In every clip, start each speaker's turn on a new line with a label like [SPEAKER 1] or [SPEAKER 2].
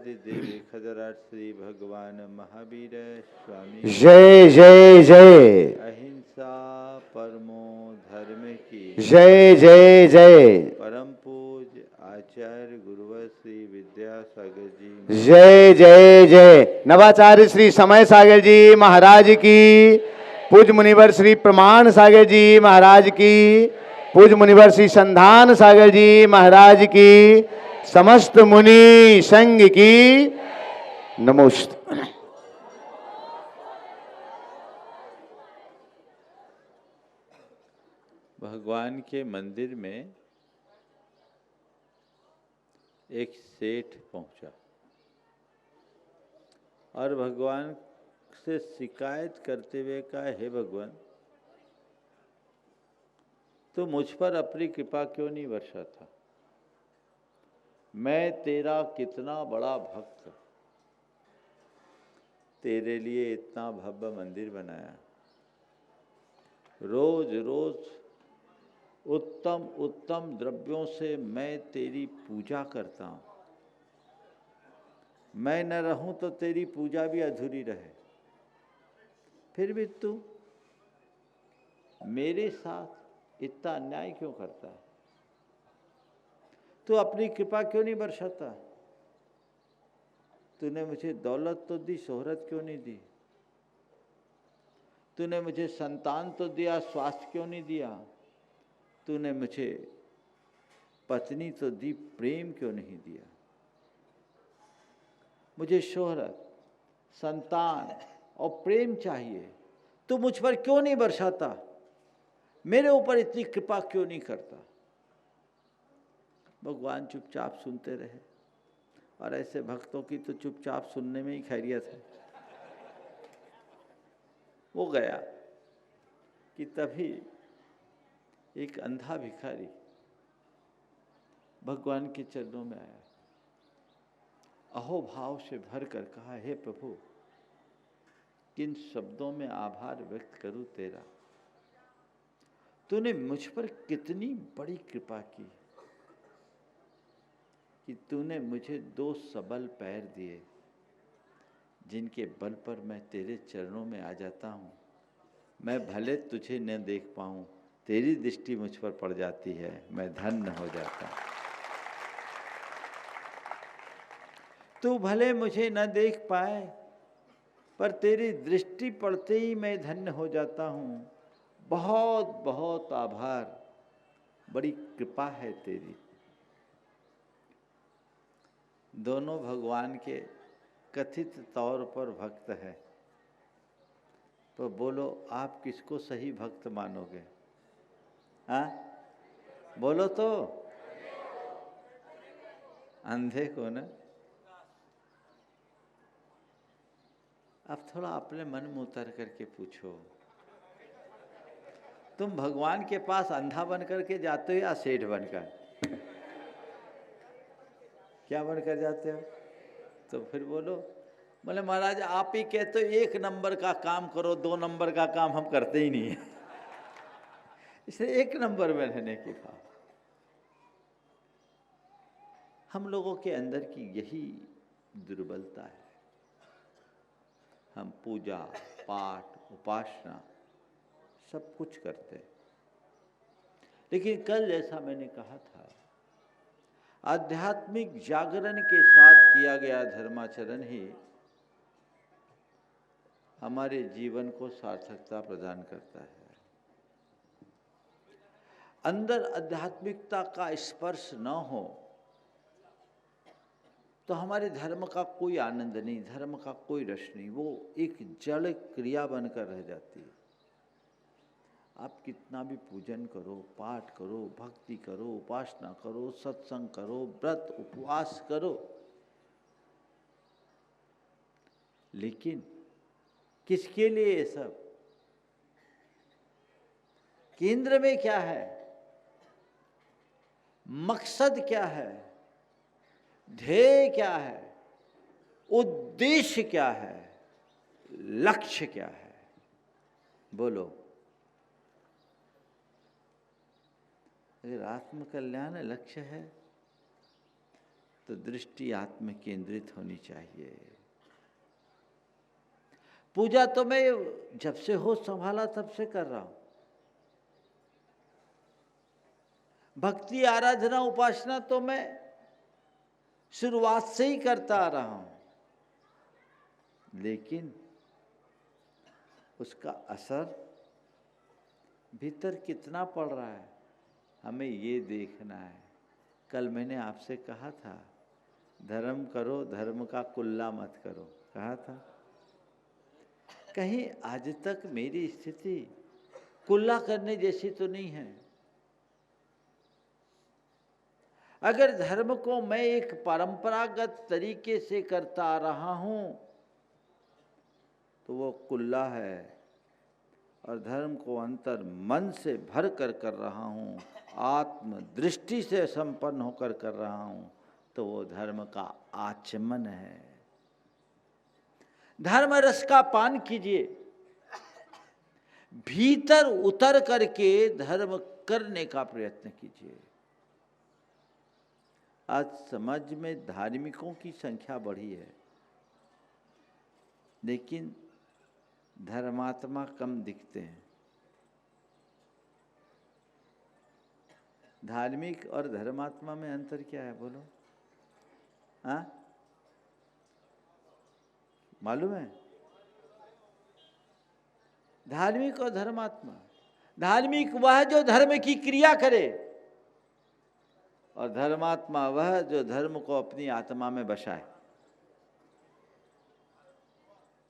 [SPEAKER 1] आदि देवी खदराट श्री भगवान महावीर स्वामी
[SPEAKER 2] जय जय जय।
[SPEAKER 1] अहिंसा परमो धर्म की
[SPEAKER 2] जय जय जय।
[SPEAKER 1] परम पूज्य आचार्य गुरुवर श्री विद्यासागर जी
[SPEAKER 2] जय जय जय। नवाचार्य श्री समय सागर जी महाराज की, पूज्य मुनिवर श्री प्रमाण सागर जी महाराज की, पूज्य मुनिवर श्री संधान सागर जी महाराज की, समस्त मुनि संघ की नमोस्तु।
[SPEAKER 1] भगवान के मंदिर में एक सेठ पहुंचा और भगवान से शिकायत करते हुए कहा, हे भगवान, तो मुझ पर अपनी कृपा क्यों नहीं बरसाता? मैं तेरा कितना बड़ा भक्त, तेरे लिए इतना भव्य मंदिर बनाया, रोज रोज उत्तम उत्तम द्रव्यों से मैं तेरी पूजा करता हूँ। मैं न रहूं तो तेरी पूजा भी अधूरी रहे, फिर भी तू मेरे साथ इतना अन्याय क्यों करता है? तू अपनी कृपा क्यों नहीं बरसाता? तूने मुझे दौलत तो दी, शोहरत क्यों नहीं दी? तूने मुझे संतान तो दिया, स्वास्थ्य क्यों नहीं दिया? तूने मुझे पत्नी तो दी, प्रेम क्यों नहीं दिया? मुझे शोहरत, संतान और प्रेम चाहिए, तू मुझ पर क्यों नहीं बरसाता? मेरे ऊपर इतनी कृपा क्यों नहीं करता? भगवान चुपचाप सुनते रहे, और ऐसे भक्तों की तो चुपचाप सुनने में ही खैरियत है। वो गया कि तभी एक अंधा भिखारी भगवान के चरणों में आया, अहोभाव से भर कर कहा, हे प्रभु, किन शब्दों में आभार व्यक्त करूं तेरा? तूने मुझ पर कितनी बड़ी कृपा की कि तूने मुझे 2 सबल पैर दिए, जिनके बल पर मैं तेरे चरणों में आ जाता हूँ। मैं भले तुझे न देख पाऊँ, तेरी दृष्टि मुझ पर पड़ जाती है, मैं धन्य हो जाता हूँ। तू भले मुझे न देख पाए, पर तेरी दृष्टि पड़ते ही मैं धन्य हो जाता हूँ। बहुत बहुत आभार, बड़ी कृपा है तेरी। दोनों भगवान के कथित तौर पर भक्त है, तो बोलो आप किसको सही भक्त मानोगे? हाँ, बोलो तो। अंधे को ना। अब थोड़ा अपने मन में उतर करके पूछो, तुम भगवान के पास अंधा बन करके जाते हो या सेठ बनकर? क्या बनकर जाते हो? तो फिर बोलो, बोले महाराज आप ही कहते हो 1 नंबर का काम करो, 2 नंबर का काम हम करते ही नहीं है। इसलिए 1 नंबर में रहने की बात। हम लोगों के अंदर की यही दुर्बलता है। हम पूजा पाठ उपासना सब कुछ करते हैं, लेकिन कल जैसा मैंने कहा था, आध्यात्मिक जागरण के साथ किया गया धर्माचरण ही हमारे जीवन को सार्थकता प्रदान करता है। अंदर आध्यात्मिकता का स्पर्श न हो तो हमारे धर्म का कोई आनंद नहीं, धर्म का कोई रस नहीं, वो एक जड़ क्रिया बनकर रह जाती है। आप कितना भी पूजन करो, पाठ करो, भक्ति करो, उपासना करो, सत्संग करो, व्रत उपवास करो, लेकिन किसके लिए ये सब? केंद्र में क्या है? मकसद क्या है? ध्येय क्या है? उद्देश्य क्या है? लक्ष्य क्या है? बोलो। अगर आत्म कल्याण लक्ष्य है तो दृष्टि आत्म केंद्रित होनी चाहिए। पूजा तो मैं जब से होश संभाला तब से कर रहा हूं। भक्ति आराधना उपासना तो मैं शुरुआत से ही करता आ रहा हूं, लेकिन उसका असर भीतर कितना पड़ रहा है हमें ये देखना है। कल मैंने आपसे कहा था, धर्म करो, धर्म का कुल्ला मत करो, कहा था। कहीं आज तक मेरी स्थिति कुल्ला करने जैसी तो नहीं है। अगर धर्म को मैं एक परंपरागत तरीके से करता आ रहा हूं तो वो कुल्ला है, और धर्म को अंतर मन से भर कर रहा हूं, आत्म दृष्टि से संपन्न होकर कर रहा हूं, तो वो धर्म का आचमन है। धर्म रस का पान कीजिए, भीतर उतर करके धर्म करने का प्रयत्न कीजिए। आज समाज में धार्मिकों की संख्या बढ़ी है, लेकिन धर्मात्मा कम दिखते हैं। धार्मिक और धर्मात्मा में अंतर क्या है बोलो? हाँ, मालूम है? धार्मिक और धर्मात्मा, धार्मिक वह जो धर्म की क्रिया करे, और धर्मात्मा वह जो धर्म को अपनी आत्मा में बसाए।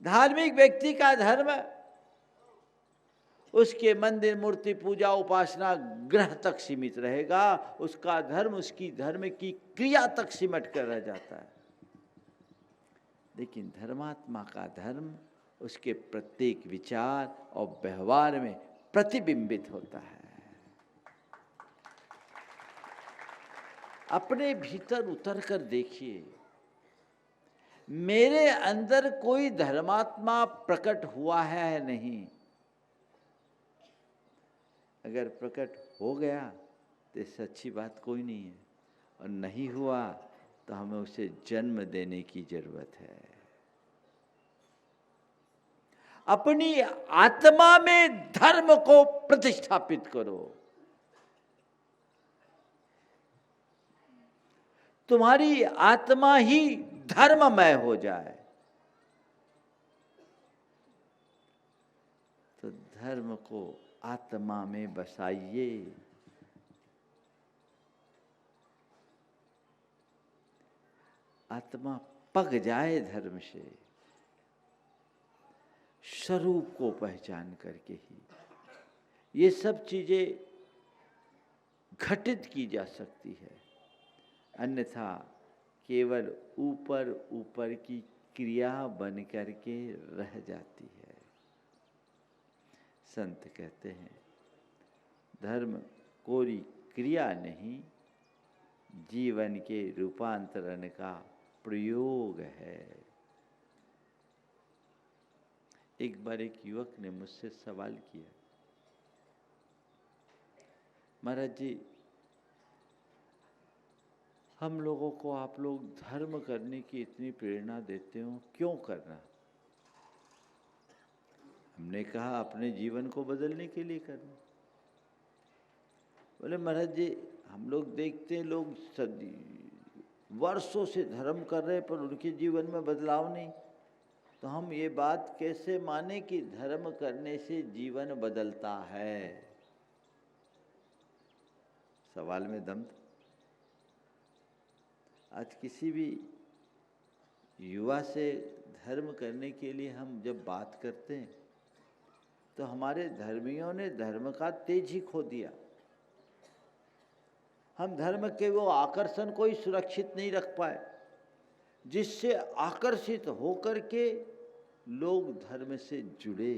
[SPEAKER 1] धार्मिक व्यक्ति का धर्म उसके मंदिर मूर्ति पूजा उपासना ग्रह तक सीमित रहेगा। उसका धर्म उसकी धर्म की क्रिया तक सिमट कर रह जाता है। लेकिन धर्मात्मा का धर्म उसके प्रत्येक विचार और व्यवहार में प्रतिबिंबित होता है। अपने भीतर उतर कर देखिए, मेरे अंदर कोई धर्मात्मा प्रकट हुआ है नहीं। अगर प्रकट हो गया तो इससे अच्छी बात कोई नहीं है, और नहीं हुआ तो हमें उसे जन्म देने की जरूरत है। अपनी आत्मा में धर्म को प्रतिष्ठापित करो। तुम्हारी आत्मा ही धर्ममय हो जाए तो धर्म को आत्मा में बसाइए। आत्मा पक जाए धर्म से, स्वरूप को पहचान करके ही ये सब चीजें घटित की जा सकती है। अन्यथा केवल ऊपर ऊपर की क्रिया बन करके रह जाती है। संत कहते हैं, धर्म कोई क्रिया नहीं, जीवन के रूपांतरण का प्रयोग है। एक बार एक युवक ने मुझसे सवाल किया, महाराज जी, हम लोगों को आप लोग धर्म करने की इतनी प्रेरणा देते हो, क्यों करना? हमने कहा अपने जीवन को बदलने के लिए करना। बोले महाराज जी, हम लोग देखते हैं लोग वर्षों से धर्म कर रहे पर उनके जीवन में बदलाव नहीं, तो हम ये बात कैसे माने कि धर्म करने से जीवन बदलता है? सवाल में दम था। आज किसी भी युवा से धर्म करने के लिए हम जब बात करते हैं तो हमारे धर्मियों ने धर्म का तेज ही खो दिया। हम धर्म के वो आकर्षण को ही सुरक्षित नहीं रख पाए जिससे आकर्षित होकर के लोग धर्म से जुड़े।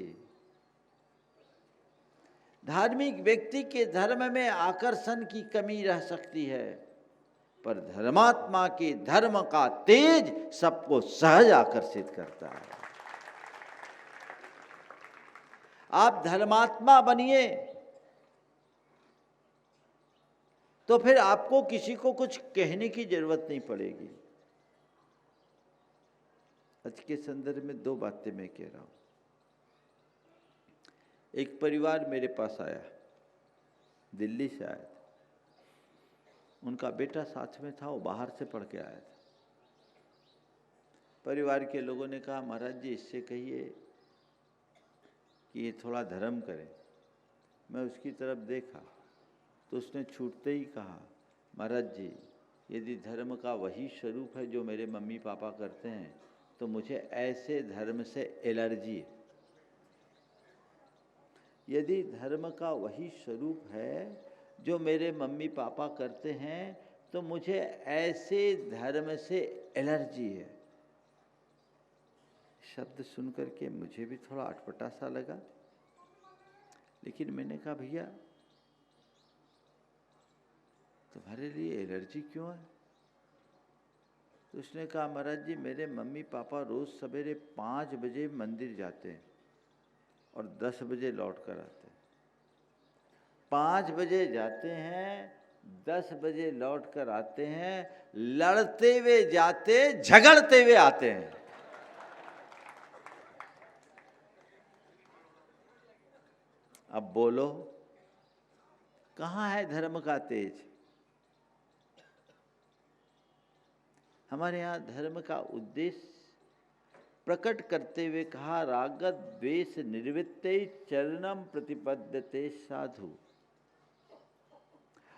[SPEAKER 1] धार्मिक व्यक्ति के धर्म में आकर्षण की कमी रह सकती है, पर धर्मात्मा के धर्म का तेज सबको सहज आकर्षित करता है। आप धर्मात्मा बनिए, तो फिर आपको किसी को कुछ कहने की जरूरत नहीं पड़ेगी। आज के संदर्भ में दो बातें मैं कह रहा हूं। एक परिवार मेरे पास आया, दिल्ली से आया था, उनका बेटा साथ में था, वो बाहर से पढ़ के आया था। परिवार के लोगों ने कहा महाराज जी इससे कहिए कि ये थोड़ा धर्म करे। मैं उसकी तरफ देखा तो उसने छूटते ही कहा महाराज जी यदि धर्म का वही स्वरूप है जो मेरे मम्मी पापा करते हैं तो मुझे ऐसे धर्म से एलर्जी है। यदि धर्म का वही स्वरूप है जो मेरे मम्मी पापा करते हैं तो मुझे ऐसे धर्म से एलर्जी है। शब्द सुनकर के मुझे भी थोड़ा अटपटा सा लगा, लेकिन मैंने कहा भैया तुम्हारे लिए एलर्जी क्यों है? तो उसने कहा महाराज जी मेरे मम्मी पापा रोज सवेरे 5 बजे मंदिर जाते हैं और 10 बजे लौट कर आते हैं। 5 बजे जाते हैं, 10 बजे लौट कर आते हैं, लड़ते हुए जाते, झगड़ते हुए आते हैं। अब बोलो कहाँ है धर्म का तेज? हमारे यहाँ धर्म का उद्देश्य प्रकट करते हुए कहा रागत द्वेष निर्वृत्ते चरणम प्रतिपद्यते साधु।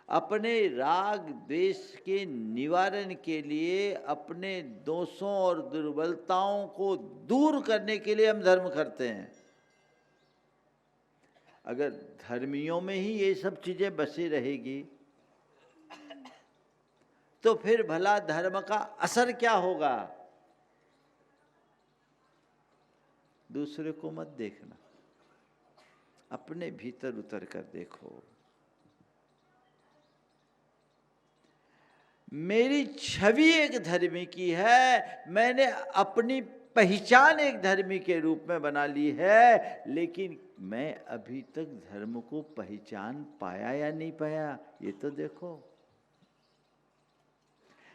[SPEAKER 1] अपने राग द्वेष के निवारण के लिए, अपने दोषों और दुर्बलताओं को दूर करने के लिए हम धर्म करते हैं। अगर धर्मियों में ही ये सब चीजें बसी रहेगी तो फिर भला धर्म का असर क्या होगा? दूसरे को मत देखना, अपने भीतर उतर कर देखो। मेरी छवि एक धर्मी की है, मैंने अपनी पहचान एक धर्मी के रूप में बना ली है, लेकिन मैं अभी तक धर्म को पहचान पाया या नहीं पाया ये तो देखो।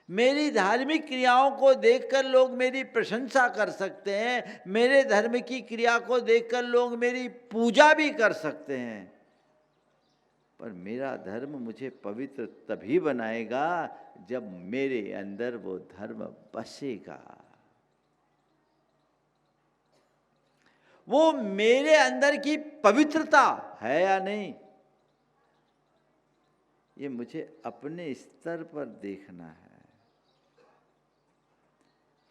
[SPEAKER 1] मेरी धार्मिक क्रियाओं को देखकर लोग मेरी प्रशंसा कर सकते हैं, मेरे धर्म की क्रिया को देखकर लोग मेरी पूजा भी कर सकते हैं, पर मेरा धर्म मुझे पवित्र तभी बनाएगा जब मेरे अंदर वो धर्म बसेगा। वो मेरे अंदर की पवित्रता है या नहीं, ये मुझे अपने स्तर पर देखना है।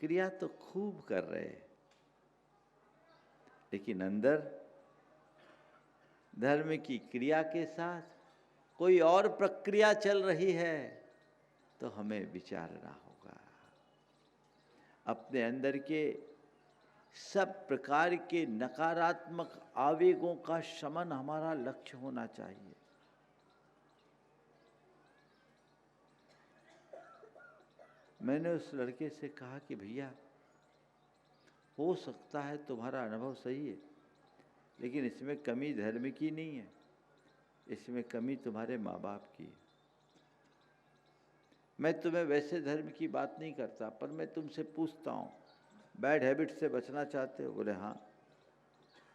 [SPEAKER 1] क्रिया तो खूब कर रहे, लेकिन अंदर धर्म की क्रिया के साथ कोई और प्रक्रिया चल रही है तो हमें विचारना होगा। अपने अंदर के सब प्रकार के नकारात्मक आवेगों का शमन हमारा लक्ष्य होना चाहिए। मैंने उस लड़के से कहा कि भैया हो सकता है तुम्हारा अनुभव सही है, लेकिन इसमें कमी धर्म की नहीं है, इसमें कमी तुम्हारे माँ बाप की है। मैं तुम्हें वैसे धर्म की बात नहीं करता, पर मैं तुमसे पूछता हूँ बैड हैबिट से बचना चाहते हो? बोले हाँ।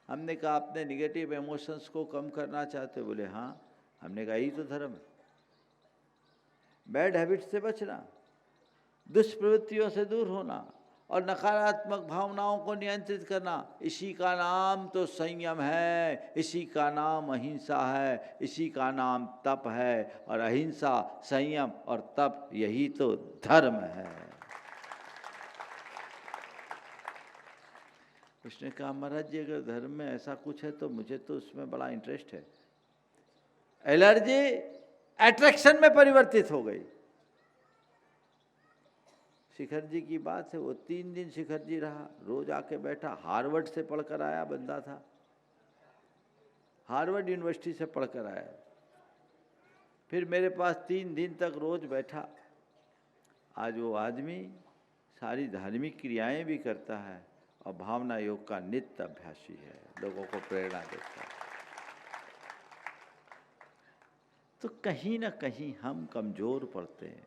[SPEAKER 1] हमने कहा अपने निगेटिव इमोशंस को कम करना चाहते हो? बोले हाँ। हमने कहा यही तो धर्म है, बैड हैबिट से बचना, दुष्प्रवृत्तियों से दूर होना और नकारात्मक भावनाओं को नियंत्रित करना, इसी का नाम तो संयम है, इसी का नाम अहिंसा है, इसी का नाम तप है, और अहिंसा, संयम और तप यही तो धर्म है। उसने कहा महाराज जी अगर धर्म में ऐसा कुछ है तो मुझे तो उसमें बड़ा इंटरेस्ट है। एलर्जी अट्रैक्शन में परिवर्तित हो गई। शिखर जी की बात है, वो 3 दिन शिखर जी रहा, रोज आके बैठा, हार्वर्ड से पढ़कर आया बंदा था, हार्वर्ड यूनिवर्सिटी से पढ़कर आया, फिर मेरे पास 3 दिन तक रोज बैठा। आज वो आदमी सारी धार्मिक क्रियाएं भी करता है और भावना योग का नित्य अभ्यासी है, लोगों को प्रेरणा देता है। तो कहीं ना कहीं हम कमजोर पड़ते हैं।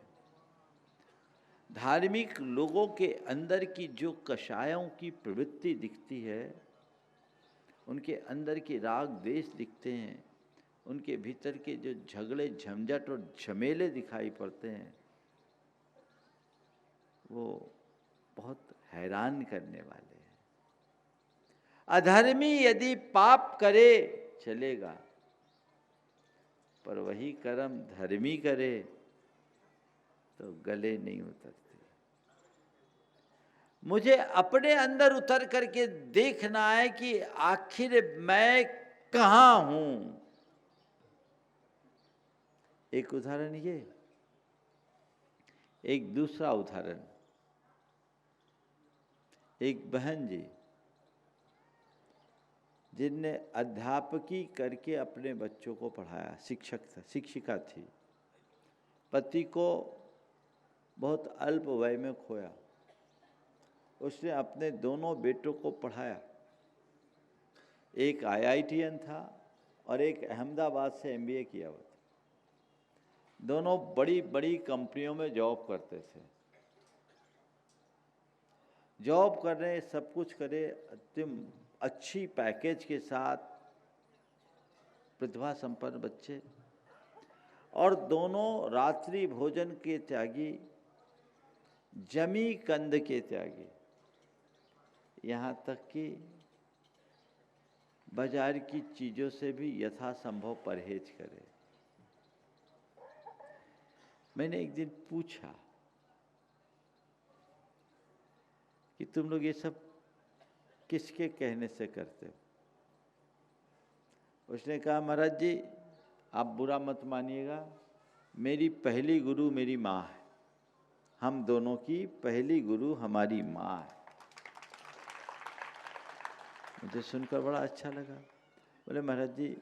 [SPEAKER 1] धार्मिक लोगों के अंदर की जो कषायों की प्रवृत्ति दिखती है, उनके अंदर के राग द्वेष दिखते हैं, उनके भीतर के जो झगड़े झंझट और झमेले दिखाई पड़ते हैं, वो बहुत हैरान करने वाले हैं। अधर्मी यदि पाप करे चलेगा, पर वही कर्म धर्मी करे तो गले नहीं उतरते। मुझे अपने अंदर उतर करके देखना है कि आखिर मैं कहाँ हूं। एक उदाहरण ये, एक दूसरा उदाहरण, एक बहन जी जिनने अध्यापकी करके अपने बच्चों को पढ़ाया, शिक्षिका थी, पति को बहुत अल्प वय में खोया, उसने अपने दोनों बेटों को पढ़ाया। एक IITian था और एक अहमदाबाद से MBA किया हुआ था। दोनों बड़ी बड़ी कंपनियों में जॉब करते थे, जॉब कर रहे, सब कुछ करे, अंतिम अच्छी पैकेज के साथ, प्रतिभा संपन्न बच्चे, और दोनों रात्रि भोजन के त्यागी, जमी कंद के त्यागी, यहाँ तक कि बाजार की चीजों से भी यथासंभव परहेज करें। मैंने एक दिन पूछा कि तुम लोग ये सब किसके कहने से करते हो? उसने कहा, महाराज जी आप बुरा मत मानिएगा, मेरी पहली गुरु मेरी माँ है, हम दोनों की पहली गुरु हमारी माँ है। मुझे सुनकर बड़ा अच्छा लगा। बोले, महाराज जी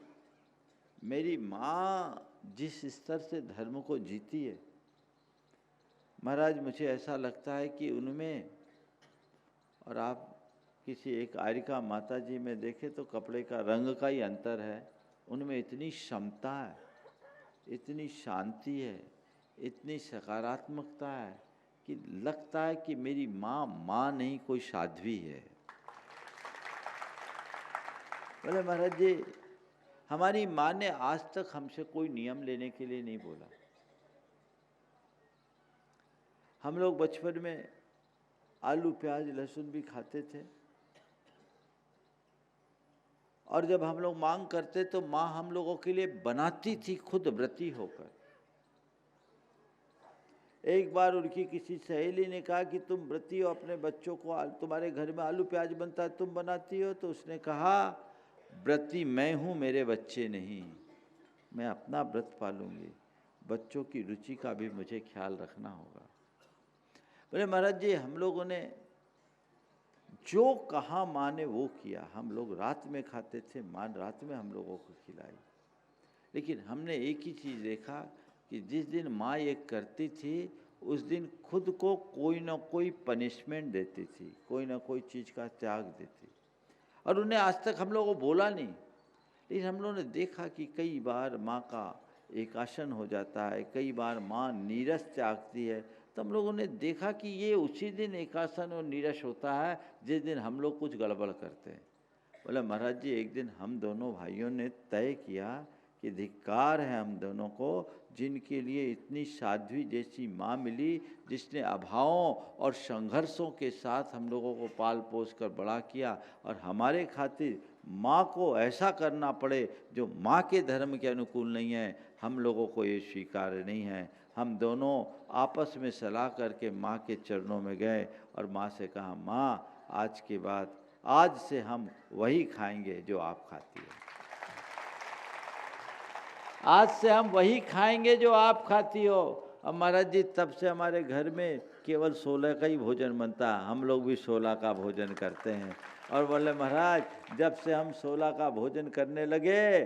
[SPEAKER 1] मेरी माँ जिस स्तर से धर्म को जीती है, महाराज मुझे ऐसा लगता है कि उनमें और आप किसी एक आर्यिका माता जी में देखें तो कपड़े का रंग का ही अंतर है, उनमें इतनी क्षमता है, इतनी शांति है, इतनी सकारात्मकता है कि लगता है कि मेरी माँ माँ नहीं कोई साध्वी है। बोले, महाराज जी हमारी माँ ने आज तक हमसे कोई नियम लेने के लिए नहीं बोला। हम लोग बचपन में आलू प्याज लहसुन भी खाते थे, और जब हम लोग मांग करते तो माँ हम लोगों के लिए बनाती थी, खुद व्रती होकर। एक बार उनकी किसी सहेली ने कहा कि तुम व्रती हो, अपने बच्चों को, तुम्हारे घर में आलू प्याज बनता है, तुम बनाती हो? तो उसने कहा, व्रती मैं हूँ, मेरे बच्चे नहीं, मैं अपना व्रत पालूंगी, बच्चों की रुचि का भी मुझे ख्याल रखना होगा। बोले, महाराज जी हम लोगों ने जो कहा माँ ने वो किया। हम लोग रात में खाते थे, माँ रात में हम लोगों को खिलाई, लेकिन हमने एक ही चीज़ देखा कि जिस दिन माँ ये करती थी उस दिन खुद को कोई ना कोई पनिशमेंट देती थी, कोई ना कोई चीज़ का त्याग देती, और उन्हें आज तक हम लोगों को बोला नहीं, लेकिन हम लोगों ने देखा कि कई बार माँ का एकासन हो जाता है, कई बार माँ नीरस त्यागती है, तो हम लोगों ने देखा कि ये उसी दिन एकासन और नीरस होता है जिस दिन हम लोग कुछ गड़बड़ करते हैं। बोले, महाराज जी एक दिन हम दोनों भाइयों ने तय किया कि धिक्कार है हम दोनों को, जिनके लिए इतनी साध्वी जैसी माँ मिली, जिसने अभावों और संघर्षों के साथ हम लोगों को पाल पोस कर बड़ा किया, और हमारे खातिर माँ को ऐसा करना पड़े जो माँ के धर्म के अनुकूल नहीं है, हम लोगों को ये स्वीकार्य नहीं है। हम दोनों आपस में सलाह करके माँ के चरणों में गए और माँ से कहा, माँ आज के बाद, आज से हम वही खाएंगे जो आप खाती हो, आज से हम वही खाएंगे जो आप खाती हो। अब महाराज जी तब से हमारे घर में केवल 16 का ही भोजन बनता है, हम लोग भी 16 का भोजन करते हैं। और बोले, महाराज जब से हम 16 का भोजन करने लगे,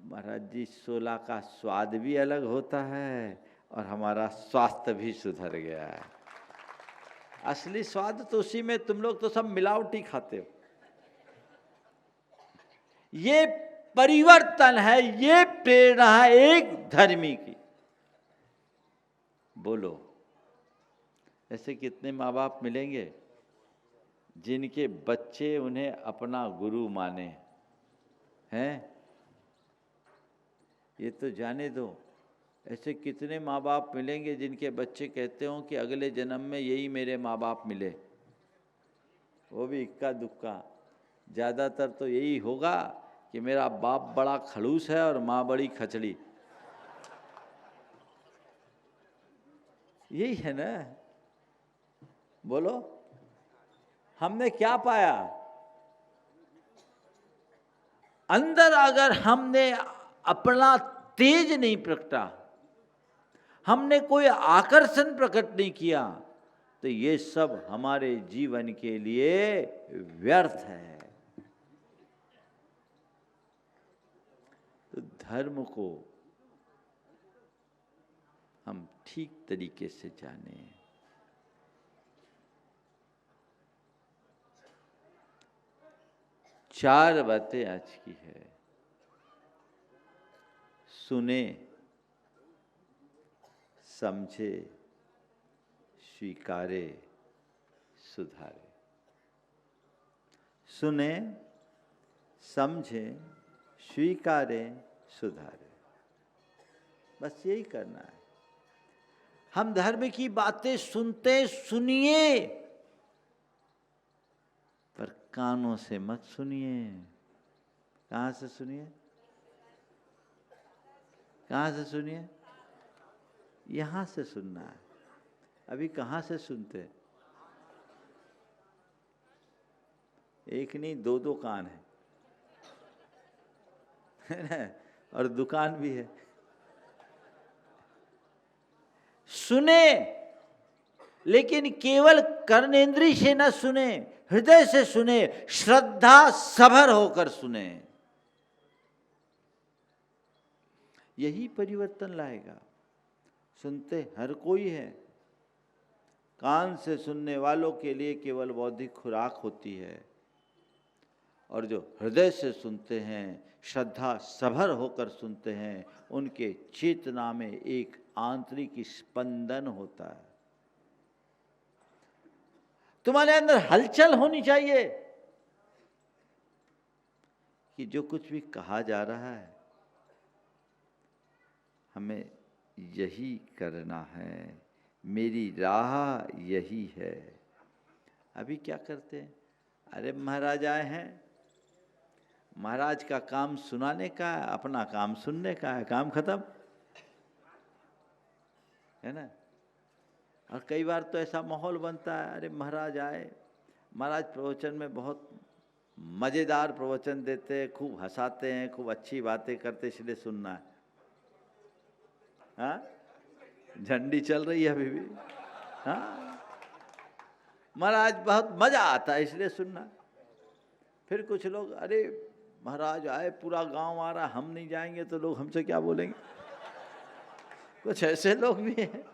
[SPEAKER 1] महाराज जी 16 का स्वाद भी अलग होता है और हमारा स्वास्थ्य भी सुधर गया है। असली स्वाद तो उसी में, तुम लोग तो सब मिलावटी खाते हो। ये परिवर्तन है, ये प्रेरणा है एक धर्मी की। बोलो, ऐसे कितने माँ बाप मिलेंगे जिनके बच्चे उन्हें अपना गुरु माने हैं? ये तो जाने दो। ऐसे कितने माँ बाप मिलेंगे जिनके बच्चे कहते हों कि अगले जन्म में यही मेरे माँ बाप मिले? वो भी इक्का दुक्का। ज़्यादातर तो यही होगा कि मेरा बाप बड़ा खड़ूस है और माँ बड़ी खचड़ी। यही है ना। बोलो, हमने क्या पाया? अंदर अगर हमने अपना तेज नहीं प्रकटा, हमने कोई आकर्षण प्रकट नहीं किया, तो ये सब हमारे जीवन के लिए व्यर्थ है। तो धर्म को हम ठीक तरीके से जाने। चार बातें आज की है। सुने, समझे, स्वीकारे, सुधारे। सुने, समझे, स्वीकारे, सुधारे। बस यही करना है। हम धर्म की बातें सुनते सुनिए, पर कानों से मत सुनिए। कहाँ से सुनिए? कहाँ से सुनिए? यहाँ से सुनना है। अभी कहाँ से सुनते? एक नहीं, दो दो कान है ना? और दुकान भी है। सुने, लेकिन केवल कर्णेंद्रिय से न सुने, हृदय से सुने, श्रद्धा सभर होकर सुने। यही परिवर्तन लाएगा। सुनते हर कोई है। कान से सुनने वालों के लिए केवल बौद्धिक खुराक होती है, और जो हृदय से सुनते हैं, श्रद्धा सभर होकर सुनते हैं, उनके चेतना में एक आंतरिक स्पंदन होता है। तुम्हारे अंदर हलचल होनी चाहिए कि जो कुछ भी कहा जा रहा है हमें यही करना है, मेरी राह यही है। अभी क्या करते हैं? अरे महाराज आए हैं, महाराज का काम सुनाने का है, अपना काम सुनने का है, काम खत्म है ना। और कई बार तो ऐसा माहौल बनता है, अरे महाराज आए, महाराज प्रवचन में बहुत मज़ेदार प्रवचन देते हैं, खूब हंसाते हैं, खूब अच्छी बातें करते, इसलिए सुनना है। हाँ, झंडी चल रही है अभी भी। हाँ, महाराज बहुत मज़ा आता है इसलिए सुनना। फिर कुछ लोग, अरे महाराज आए, पूरा गांव आ रहा, हम नहीं जाएंगे तो लोग हमसे क्या बोलेंगे। कुछ ऐसे लोग भी हैं,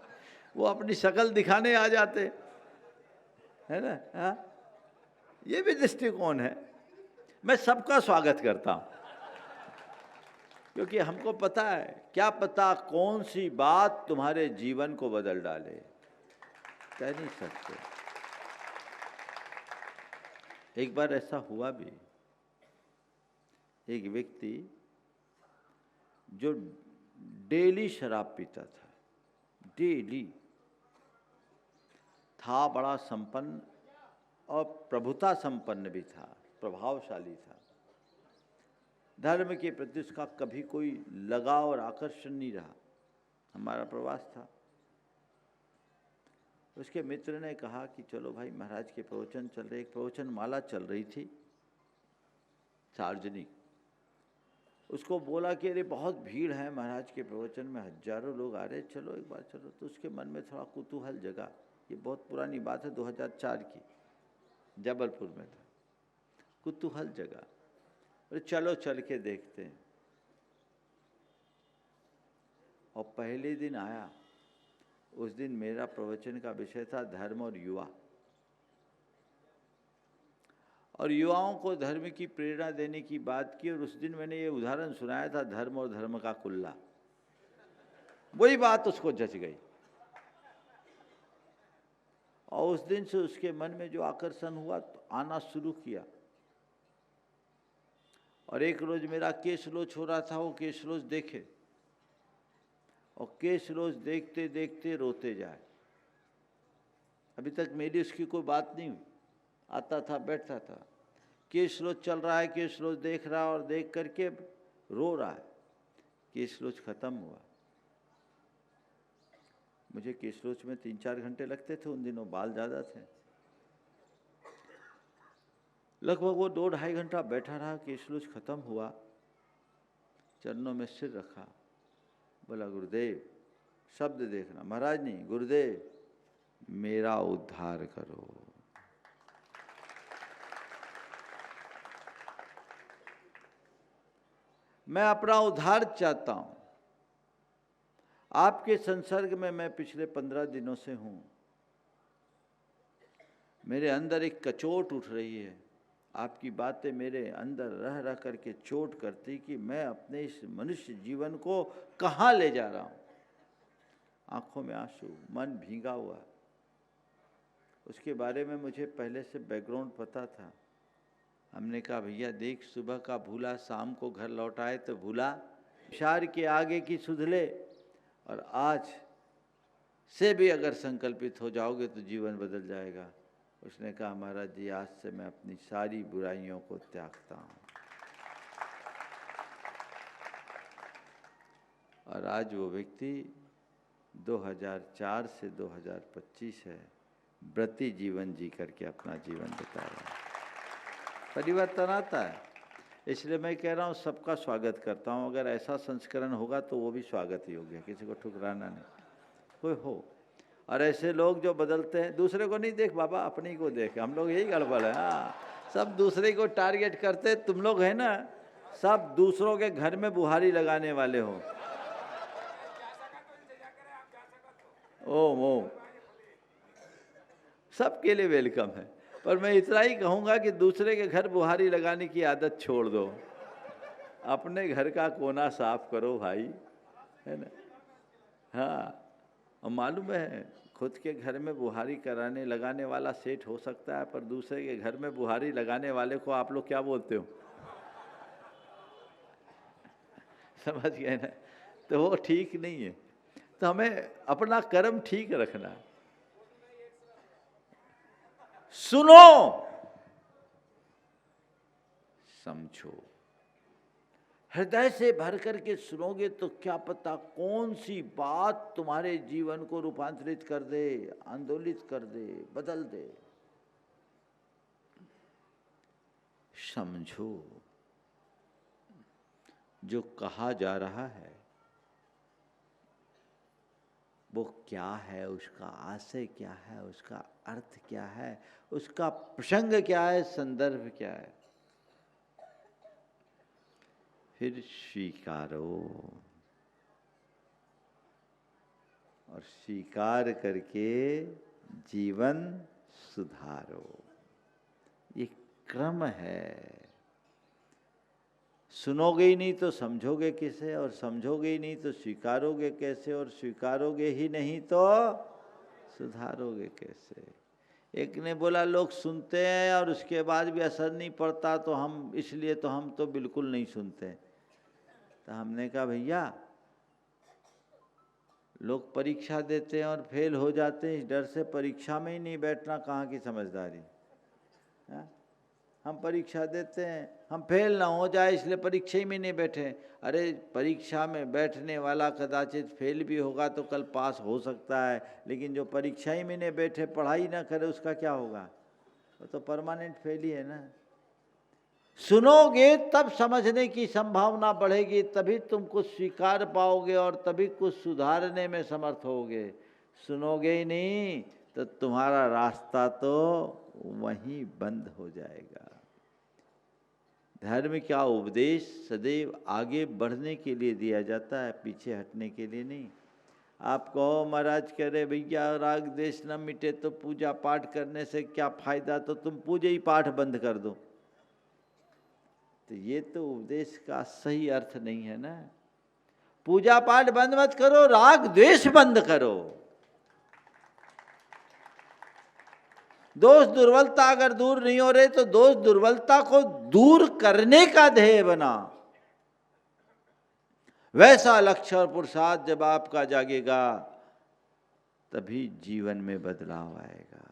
[SPEAKER 1] वो अपनी शक्ल दिखाने आ जाते है ना। हाँ, ये भी दृष्टिकोण है। मैं सबका स्वागत करता हूँ, क्योंकि हमको पता है, क्या पता कौन सी बात तुम्हारे जीवन को बदल डाले, कह नहीं सकते। एक बार ऐसा हुआ भी, एक व्यक्ति जो डेली शराब पीता था, डेली था, बड़ा संपन्न और प्रभुता संपन्न भी था, प्रभावशाली था। धर्म के प्रति उसका कभी कोई लगाव और आकर्षण नहीं रहा। हमारा प्रवास था। उसके मित्र ने कहा कि चलो भाई, महाराज के प्रवचन चल रहे, एक प्रवचन माला चल रही थी सार्वजनिक। उसको बोला कि अरे बहुत भीड़ है महाराज के प्रवचन में, हजारों लोग आ रहे, चलो एक बार चलो। तो उसके मन में थोड़ा कुतूहल जगा। ये बहुत पुरानी बात है, 2004 की, जबलपुर में था। कुतूहल जगा, अरे चलो चल के देखते हैं। और पहले दिन आया। उस दिन मेरा प्रवचन का विषय था धर्म और युवा। और युवाओं को धर्म की प्रेरणा देने की बात की। और उस दिन मैंने ये उदाहरण सुनाया था, धर्म और धर्म का कुल्ला। वही बात उसको जच गई और उस दिन से उसके मन में जो आकर्षण हुआ तो आना शुरू किया। और एक रोज मेरा केश लोच हो रहा था, वो केश लोच देखे और केश लोच देखते देखते रोते जाए। अभी तक मेरी उसकी कोई बात नहीं हुई, आता था बैठता था, केश लोच चल रहा है, केश लोच देख रहा है और देख करके रो रहा है। केश लोच खत्म हुआ। मुझे केश लोच में 3-4 घंटे लगते थे, उन दिनों बाल ज़्यादा थे। लगभग वो 2-2.5 घंटा बैठा रहा। केश लोच खत्म हुआ, चरणों में सिर रखा, बोला गुरुदेव, शब्द देखना, महाराज नहीं, गुरुदेव मेरा उद्धार करो। मैं अपना उद्धार चाहता हूं। आपके संसर्ग में मैं पिछले 15 दिनों से हूं। मेरे अंदर एक कचोट उठ रही है। आपकी बातें मेरे अंदर रह रह करके चोट करती कि मैं अपने इस मनुष्य जीवन को कहाँ ले जा रहा हूं। आंखों में आंसू, मन भीगा हुआ। उसके बारे में मुझे पहले से बैकग्राउंड पता था। हमने कहा भैया देख, सुबह का भूला शाम को घर लौट आए तो भूला, विचार के आगे की सुध ले, और आज से भी अगर संकल्पित हो जाओगे तो जीवन बदल जाएगा। उसने कहा महाराज जी, आज से मैं अपनी सारी बुराइयों को त्यागता हूँ। और आज वो व्यक्ति 2004 से 2025 है, व्रती जीवन जी करके अपना जीवन बिता रहा है। परिवर्तन आता है, इसलिए मैं कह रहा हूँ सबका स्वागत करता हूँ। अगर ऐसा संस्करण होगा तो वो भी स्वागत ही हो गया, किसी को ठुकराना नहीं। कोई हो और ऐसे लोग जो बदलते हैं, दूसरे को नहीं देख बाबा, अपने को देख। हम लोग यही गड़बड़ है। हाँ, सब दूसरे को टारगेट करते। तुम लोग है ना, सब दूसरों के घर में बुहारी लगाने वाले हो। ओम सबके लिए वेलकम है, पर मैं इतना ही कहूँगा कि दूसरे के घर बुहारी लगाने की आदत छोड़ दो। अपने घर का कोना साफ करो भाई, है ना। हाँ, और मालूम है खुद के घर में बुहारी लगाने वाला सेठ हो सकता है, पर दूसरे के घर में बुहारी लगाने वाले को आप लोग क्या बोलते हो? समझ गए ना। तो वो ठीक नहीं है। तो हमें अपना कर्म ठीक रखना है। सुनो, समझो, हृदय से भर करके सुनोगे तो क्या पता कौन सी बात तुम्हारे जीवन को रूपांतरित कर दे, आंदोलित कर दे, बदल दे। समझो, जो कहा जा रहा है वो क्या है, उसका आशय क्या है, उसका अर्थ क्या है, उसका प्रसंग क्या है, संदर्भ क्या है, फिर स्वीकारो और स्वीकार करके जीवन सुधारो। ये क्रम है। सुनोगे ही नहीं तो समझोगे किसे, और समझोगे ही नहीं तो स्वीकारोगे कैसे, और स्वीकारोगे ही नहीं तो सुधारोगे कैसे। एक ने बोला लोग सुनते हैं और उसके बाद भी असर नहीं पड़ता, तो हम इसलिए तो हम तो बिल्कुल नहीं सुनते। तो हमने कहा भैया, लोग परीक्षा देते हैं और फेल हो जाते हैं, इस डर से परीक्षा में ही नहीं बैठना कहाँ की समझदारी है। हम परीक्षा देते हैं, हम फेल ना हो जाए इसलिए परीक्षा ही में नहीं बैठे। अरे परीक्षा में बैठने वाला कदाचित फेल भी होगा तो कल पास हो सकता है, लेकिन जो परीक्षा ही में नहीं बैठे, पढ़ाई ना करे, उसका क्या होगा? वो तो परमानेंट फेल ही है ना। सुनोगे तब समझने की संभावना बढ़ेगी, तभी तुम कुछ स्वीकार पाओगे और तभी कुछ सुधारने में समर्थ होगे। सुनोगे ही नहीं तो तुम्हारा रास्ता तो वहीं बंद हो जाएगा। धर्म का उपदेश सदैव आगे बढ़ने के लिए दिया जाता है, पीछे हटने के लिए नहीं। आप कहो महाराज कह रहे भैया राग देश न मिटे तो पूजा पाठ करने से क्या फायदा, तो तुम पूजा ही पाठ बंद कर दो। तो ये तो उपदेश का सही अर्थ नहीं है ना। पूजा पाठ बंद मत करो, राग द्वेष बंद करो। दोष दुर्बलता अगर दूर नहीं हो रहे तो दोष दुर्बलता को दूर करने का ध्येय बना। वैसा लक्ष्य और पुरुषार्थ जब आपका जागेगा तभी जीवन में बदलाव आएगा,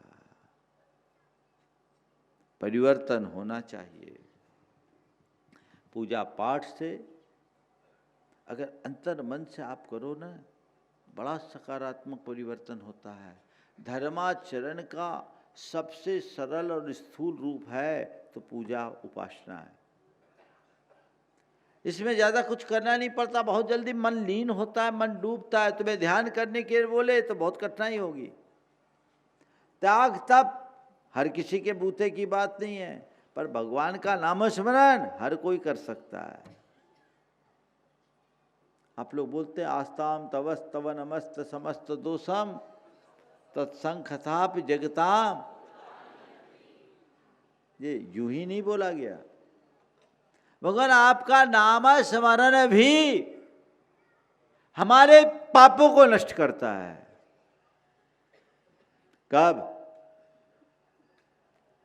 [SPEAKER 1] परिवर्तन होना चाहिए। पूजा पाठ से अगर अंतर मन से आप करो ना, बड़ा सकारात्मक परिवर्तन होता है। धर्माचरण का सबसे सरल और स्थूल रूप है तो पूजा उपासना है। इसमें ज़्यादा कुछ करना नहीं पड़ता, बहुत जल्दी मन लीन होता है, मन डूबता है। तुम्हें ध्यान करने के लिए बोले तो बहुत कठिनाई होगी। त्याग तप हर किसी के बूते की बात नहीं है, पर भगवान का नामस्मरण हर कोई कर सकता है। आप लोग बोलते हैं आस्ताम तवस तव नमस्त समस्त दोषम तत्संखताप जगताम, ये यूं ही नहीं बोला गया। भगवान आपका नाम स्मरण भी हमारे पापों को नष्ट करता है। कब?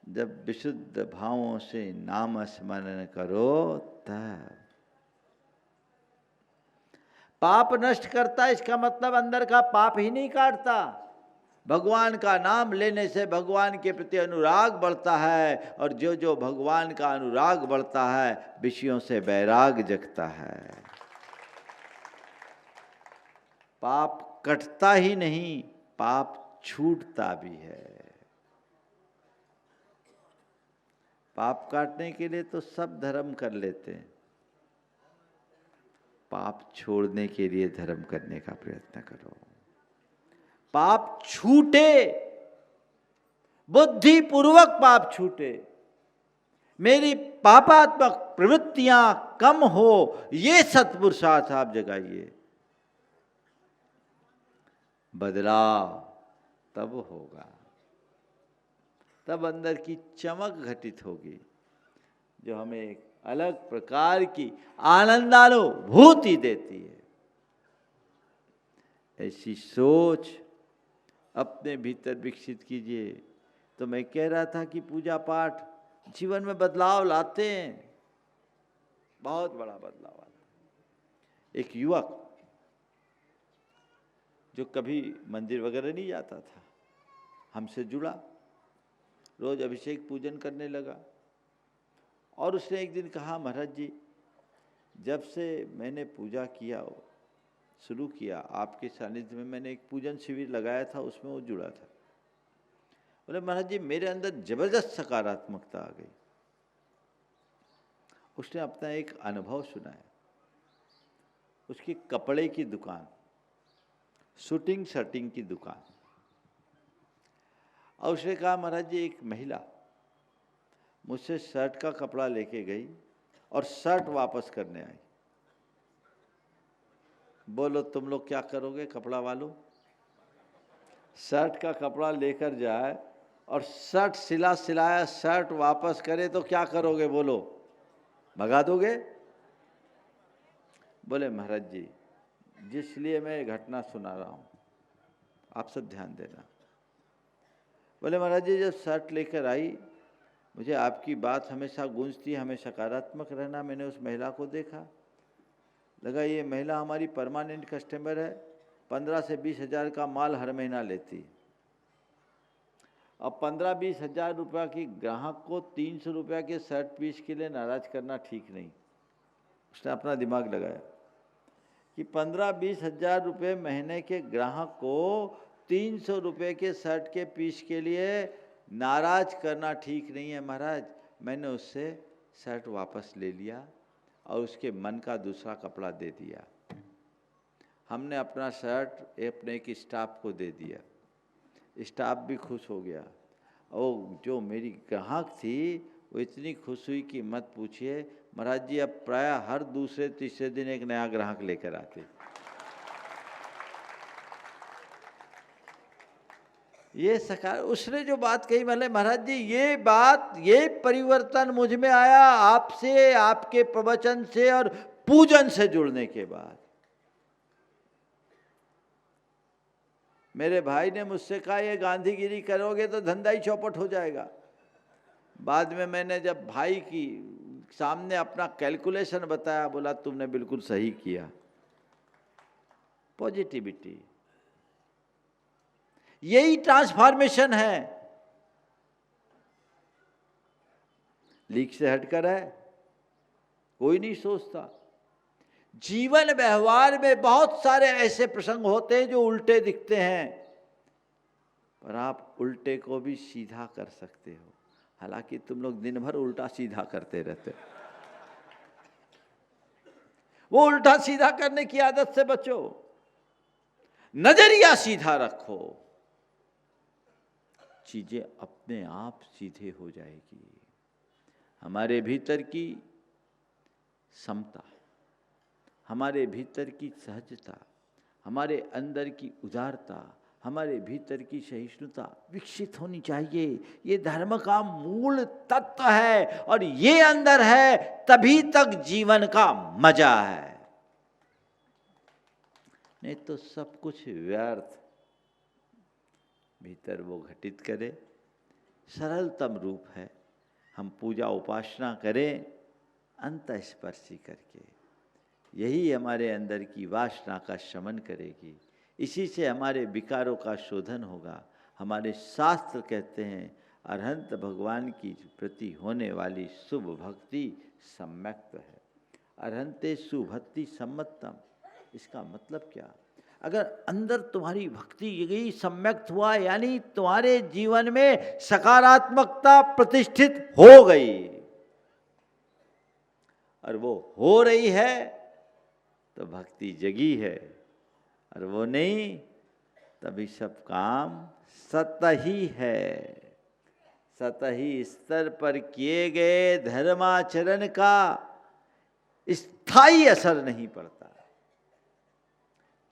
[SPEAKER 1] जब विशुद्ध भावों से नाम स्मरण करो तब। पाप नष्ट करता है इसका मतलब अंदर का पाप ही नहीं काटता। भगवान का नाम लेने से भगवान के प्रति अनुराग बढ़ता है, और जो जो भगवान का अनुराग बढ़ता है विषयों से वैराग जगता है। पाप कटता ही नहीं, पाप छूटता भी है। पाप काटने के लिए तो सब धर्म कर लेते हैं, पाप छोड़ने के लिए धर्म करने का प्रयत्न करो। पाप छूटे, बुद्धि पूर्वक पाप छूटे, मेरी पापात्मक प्रवृत्तियां कम हो, ये सत्पुरुषार्थ आप जगाइए। बदलाव तब होगा, तब अंदर की चमक घटित होगी जो हमें एक अलग प्रकार की आनंदानुभूति देती है। ऐसी सोच अपने भीतर विकसित कीजिए। तो मैं कह रहा था कि पूजा पाठ जीवन में बदलाव लाते हैं, बहुत बड़ा बदलाव आता है। एक युवक जो कभी मंदिर वगैरह नहीं जाता था, हमसे जुड़ा, रोज अभिषेक पूजन करने लगा। और उसने एक दिन कहा, महाराज जी जब से मैंने पूजा किया शुरू किया, आपके सानिध्य में मैंने एक पूजन शिविर लगाया था, उसमें वो जुड़ा था। बोले महाराज जी मेरे अंदर जबरदस्त सकारात्मकता आ गई। उसने अपना एक अनुभव सुनाया। उसकी कपड़े की दुकान, शूटिंग शर्टिंग की दुकान, और उसने कहा महाराज जी एक महिला मुझसे शर्ट का कपड़ा लेके गई और शर्ट वापस करने आई। बोलो तुम लोग क्या करोगे कपड़ा वालों? शर्ट का कपड़ा लेकर जाए और शर्ट सिलाया शर्ट वापस करे तो क्या करोगे? बोलो, भगा दोगे? बोले महाराज जी जिसलिए मैं घटना सुना रहा हूँ आप सब ध्यान देना। बोले महाराज जी जब शर्ट लेकर आई मुझे आपकी बात हमेशा गूंजती है, हमें सकारात्मक रहना। मैंने उस महिला को देखा, लगा ये महिला हमारी परमानेंट कस्टमर है, 15 से 20 हज़ार का माल हर महीना लेती। अब 15-20 हज़ार रुपया की ग्राहक को 300 रुपया के शर्ट पीस के लिए नाराज करना ठीक नहीं। उसने अपना दिमाग लगाया कि 15-20 हज़ार रुपये महीने के ग्राहक को 300 रुपये के शर्ट के पीस के लिए नाराज करना ठीक नहीं है। महाराज मैंने उससे शर्ट वापस ले लिया और उसके मन का दूसरा कपड़ा दे दिया। हमने अपना शर्ट अपने एक स्टाफ को दे दिया, स्टाफ भी खुश हो गया। और जो मेरी ग्राहक थी वो इतनी खुश हुई कि मत पूछिए। महाराज जी अब प्राय हर दूसरे तीसरे दिन एक नया ग्राहक लेकर आते। ये सकार उसने जो बात कही, मतलब महाराज जी ये बात, ये परिवर्तन मुझ में आया आपसे, आपके प्रवचन से और पूजन से जुड़ने के बाद। मेरे भाई ने मुझसे कहा ये गांधीगिरी करोगे तो धंधा ही चौपट हो जाएगा। बाद में मैंने जब भाई की सामने अपना कैलकुलेशन बताया, बोला तुमने बिल्कुल सही किया। पॉजिटिविटी, यही ट्रांसफॉर्मेशन है। लीक से हटकर है, कोई नहीं सोचता। जीवन व्यवहार में बहुत सारे ऐसे प्रसंग होते हैं जो उल्टे दिखते हैं, पर आप उल्टे को भी सीधा कर सकते हो। हालांकि तुम लोग दिन भर उल्टा सीधा करते रहते हो। वो उल्टा सीधा करने की आदत से बचो, नजरिया सीधा रखो, चीजें अपने आप सीधे हो जाएगी। हमारे भीतर की समता, हमारे भीतर की सहजता, हमारे अंदर की उदारता, हमारे भीतर की सहिष्णुता विकसित होनी चाहिए। ये धर्म का मूल तत्व है, और ये अंदर है तभी तक जीवन का मजा है, नहीं तो सब कुछ व्यर्थ। भीतर वो घटित करे, सरलतम रूप है। हम पूजा उपासना करें अंतःस्पर्शी करके, यही हमारे अंदर की वासना का शमन करेगी। इसी से हमारे विकारों का शोधन होगा। हमारे शास्त्र कहते हैं अरहंत भगवान की प्रति होने वाली शुभ भक्ति सम्यक्त है। अरहंते सुभक्ति सम्मतम, इसका मतलब क्या? अगर अंदर तुम्हारी भक्ति यही सम्यक्त हुआ, यानी तुम्हारे जीवन में सकारात्मकता प्रतिष्ठित हो गई, और वो हो रही है तो भक्ति जगी है, और वो नहीं तभी सब काम सतही है। सतही स्तर पर किए गए धर्माचरण का स्थायी असर नहीं पड़ता।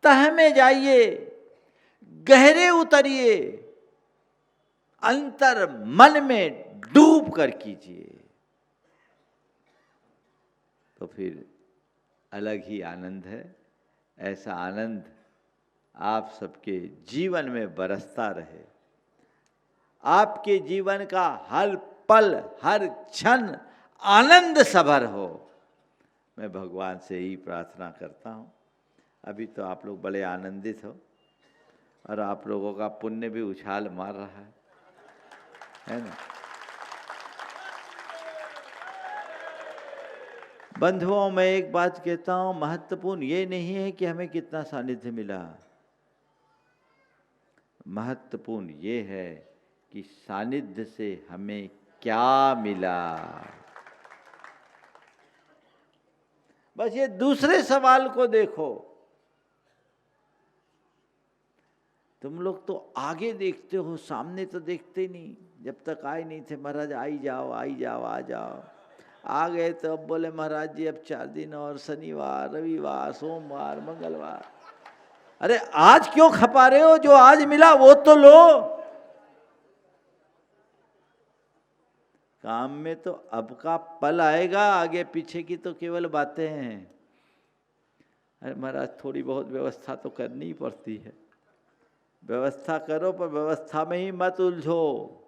[SPEAKER 1] तह में जाइए, गहरे उतरिए, अंतर मन में डूब कर कीजिए, तो फिर अलग ही आनंद है। ऐसा आनंद आप सबके जीवन में बरसता रहे, आपके जीवन का हर पल हर क्षण आनंद सभर हो, मैं भगवान से ही प्रार्थना करता हूँ। अभी तो आप लोग बड़े आनंदित हो, और आप लोगों का पुण्य भी उछाल मार रहा है ना। बंधुओं, मैं एक बात कहता हूं, महत्वपूर्ण ये नहीं है कि हमें कितना सानिध्य मिला, महत्वपूर्ण ये है कि सानिध्य से हमें क्या मिला। बस ये दूसरे सवाल को देखो। तुम लोग तो आगे देखते हो, सामने तो देखते नहीं। जब तक आए नहीं थे महाराज, आई जाओ आई जाओ आ जाओ, आ गए तो अब बोले महाराज जी अब 4 दिन और, शनिवार रविवार सोमवार मंगलवार। अरे आज क्यों खपा रहे हो? जो आज मिला वो तो लो। काम में तो अब का पल आएगा, आगे पीछे की तो केवल बातें हैं। अरे महाराज थोड़ी बहुत व्यवस्था तो करनी ही पड़ती है। व्यवस्था करो, पर व्यवस्था में ही मत उलझो।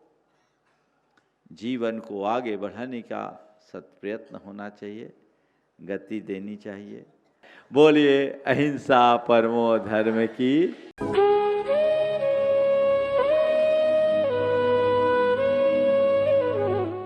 [SPEAKER 1] जीवन को आगे बढ़ाने का सत्प्रयत्न होना चाहिए, गति देनी चाहिए। बोलिए अहिंसा परमो धर्म की।